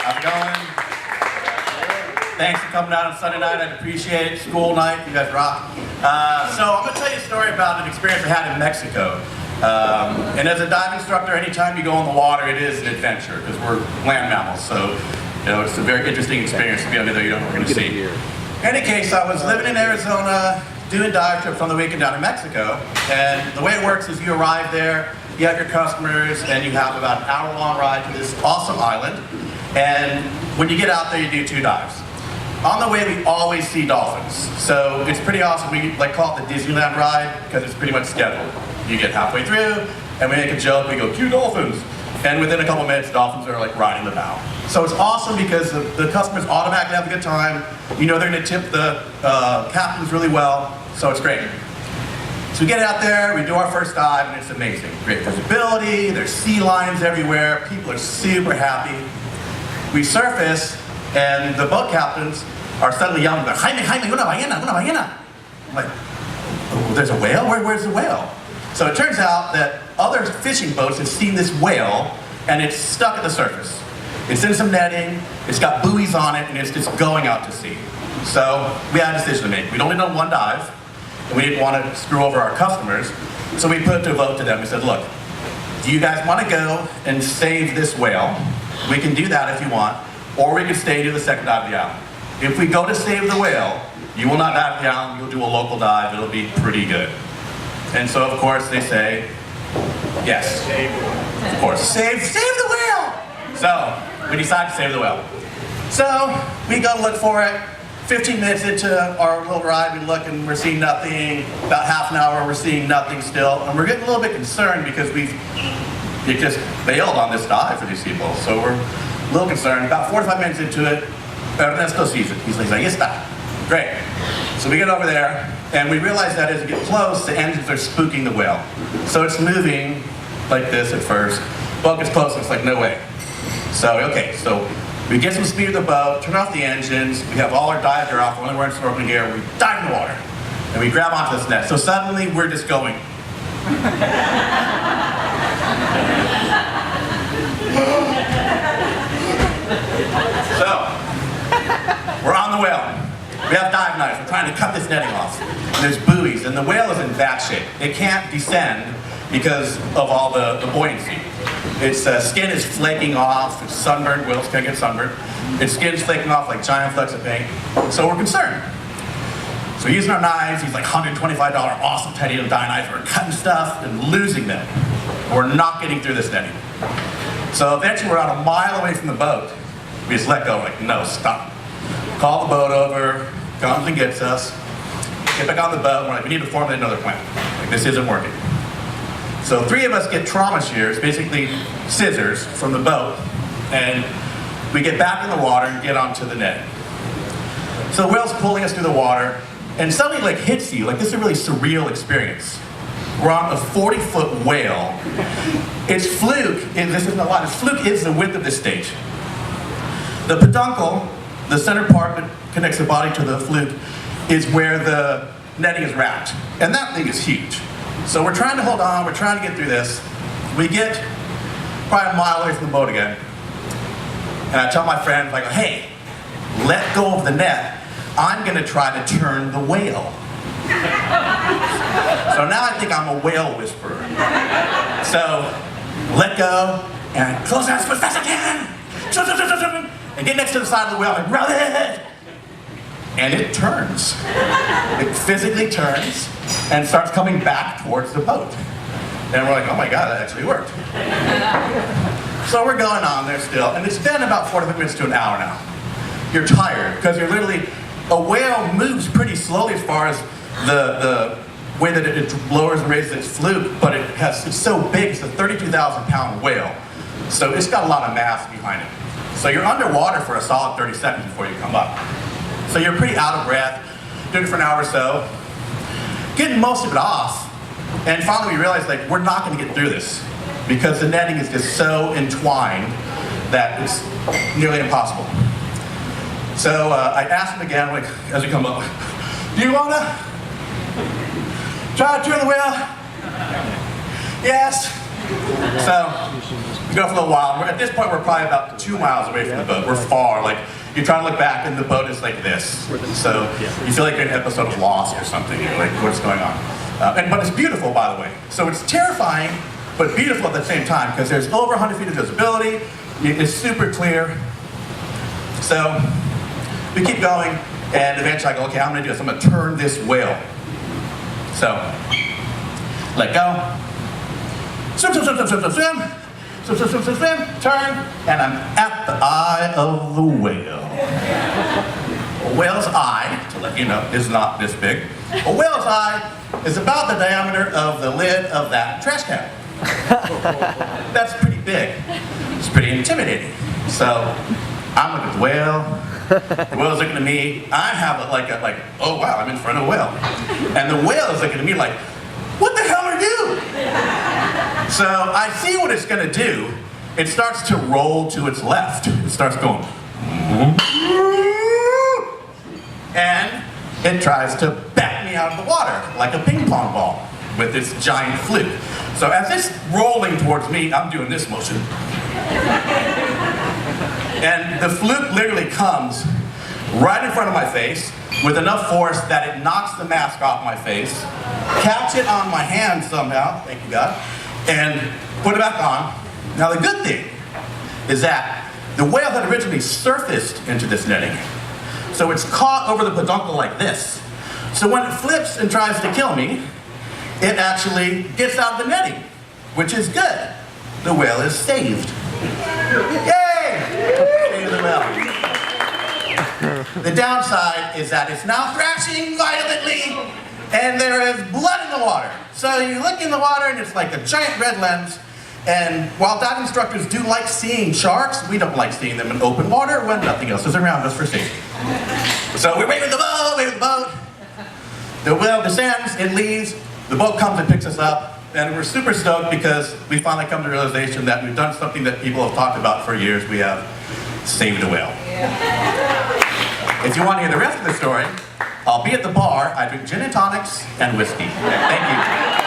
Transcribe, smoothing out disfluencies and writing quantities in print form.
How's it going? Thanks for coming out on Sunday night. I appreciate it. School night. You guys rock. So I'm going to tell you a story about an experience I had in Mexico. And as a dive instructor, anytime you go in the water, it is an adventure because we're land mammals. So, you know, it's a very interesting experience to be under there you don't know what we're going to see. In any case, I was living in Arizona, doing dive trips on the weekend down in Mexico. And the way it works is you arrive there, you have your customers, and you have about an hour-long ride to this awesome island. And when you get out there, you do 2 dives. On the way, we always see dolphins. So it's pretty awesome. We call it the Disneyland ride because it's pretty much scheduled. You get halfway through, and we make a joke. We go, "Cue dolphins," and within a couple minutes, dolphins are riding the bow. So it's awesome because the customers automatically have a good time. You know they're going to tip the captains really well. So it's great. So we get out there, we do our first dive, and it's amazing. Great visibility. There's sea lions everywhere. People are super happy. We surface, and the boat captains are suddenly yelling, "Jaime, Jaime, una ballena, una ballena." I'm like, "Oh, there's a whale? Where's the whale?" So it turns out that other fishing boats have seen this whale, and it's stuck at the surface. It's in some netting, it's got buoys on it, and it's just going out to sea. So we had a decision to make. We'd only done 1 dive, and we didn't want to screw over our customers, so we put it to a vote to them. We said, "Look, do you guys want to go and save this whale? We can do that if you want, or we can stay to the second dive of the island. If we go to save the whale, you will not dive at the island, you'll do a local dive, it'll be pretty good." And so, of course, they say, yes. Of course, save the whale! So, we decide to save the whale. So, we go look for it. 15 minutes into our little ride, we look and we're seeing nothing. About half an hour, we're seeing nothing still. And we're getting a little bit concerned because we just bailed on this dive for these people. So we're a little concerned. About 45 minutes into it, Ernesto sees it. He's like, "Ahí está." Great. So we get over there, and we realize that as we get close, the engines are spooking the whale. So it's moving like this at first. Boat gets close, and it's like, no way. So, okay, so we get some speed of the boat, turn off the engines, we have all our dive gear off, we're only wearing snorkeling gear, we dive in the water, and we grab onto this net. So suddenly, we're just going. So, we're on the whale. We have dive knives. We're trying to cut this netting off. And there's buoys, and the whale is in bad shape. It can't descend because of all the buoyancy. Its skin is flaking off. It's sunburned. Whales can't get sunburned. Its skin is flaking off like giant flecks of paint. So we're concerned. So we're using our knives, these $125 awesome titanium dye knives. We're cutting stuff and losing them. We're not getting through this netting. So eventually we're about a mile away from the boat. We just let go, like, no, stop. Call the boat over, comes and gets us, get back on the boat, and we're like, we need to formulate another plan. Like, this isn't working. So 3 of us get trauma shears, basically scissors, from the boat, and we get back in the water and get onto the net. So the whale's pulling us through the water, and suddenly hits you, this is a really surreal experience. We're on a 40-foot whale. Its fluke, and this isn't a lot, its fluke is the width of this stage. The peduncle, the center part that connects the body to the fluke, is where the netting is wrapped. And that thing is huge. So we're trying to hold on, we're trying to get through this. We get probably a mile away from the boat again. And I tell my friend, "Hey, let go of the net. I'm gonna try to turn the whale." So now I think I'm a whale whisperer. So, let go, and close down as fast as I can. And get next to the side of the whale and rub it. And it turns. It physically turns and starts coming back towards the boat. And we're like, oh my God, that actually worked. So we're going on there still, and it's been about 45 minutes to an hour now. You're tired, because you're literally, a whale moves pretty slowly as far as the way that it lowers and raises its fluke, but it's so big, it's a 32,000-pound whale. So it's got a lot of mass behind it. So you're underwater for a solid 30 seconds before you come up. So you're pretty out of breath, doing it for an hour or so, getting most of it off, and finally we realized we're not going to get through this because the netting is just so entwined that it's nearly impossible. So I asked him again, as we come up, "Do you want to try to turn the wheel?" "Yes." So go for a little while. At this point, we're probably about 2 miles away from the boat. We're far. Like, you're trying to look back, and the boat is like this. So you feel like you're in an episode of Lost or something. You're like, what's going on? But it's beautiful, by the way. So it's terrifying, but beautiful at the same time, because there's over 100 feet of visibility. It's super clear. So we keep going, and eventually I go, okay, I'm going to do this. I'm going to turn this whale. So, let go. Swim, swim, swim, swim, swim, swim, swim. Swim, swim, swim, swim, swim, turn, and I'm at the eye of the whale. A whale's eye, to let you know, is not this big. A whale's eye is about the diameter of the lid of that trash can. That's pretty big. It's pretty intimidating. So I'm looking at the whale. The whale's looking at me. I have it oh wow, I'm in front of a whale. And the whale is looking at me like, what the hell are you? So I see what it's going to do. It starts to roll to its left. It starts going. And it tries to bat me out of the water like a ping pong ball with its giant fluke. So as it's rolling towards me, I'm doing this motion. And the fluke literally comes right in front of my face with enough force that it knocks the mask off my face, catch it on my hand somehow, thank you God, and put it back on. Now the good thing is that the whale had originally surfaced into this netting. So it's caught over the peduncle like this. So when it flips and tries to kill me, it actually gets out of the netting, which is good. The whale is saved. Yay! Save the whale. The downside is that it's now thrashing violently, and there is blood in the water. So you look in the water, and it's like a giant red lens. And while dive instructors do like seeing sharks, we don't like seeing them in open water when nothing else is around us for safety. So we're waving the boat, waving the boat. The whale descends, it leaves, the boat comes and picks us up, and we're super stoked because we finally come to the realization that we've done something that people have talked about for years. We have saved a whale. If you want to hear the rest of the story, I'll be at the bar. I drink gin and tonics and whiskey. Thank you.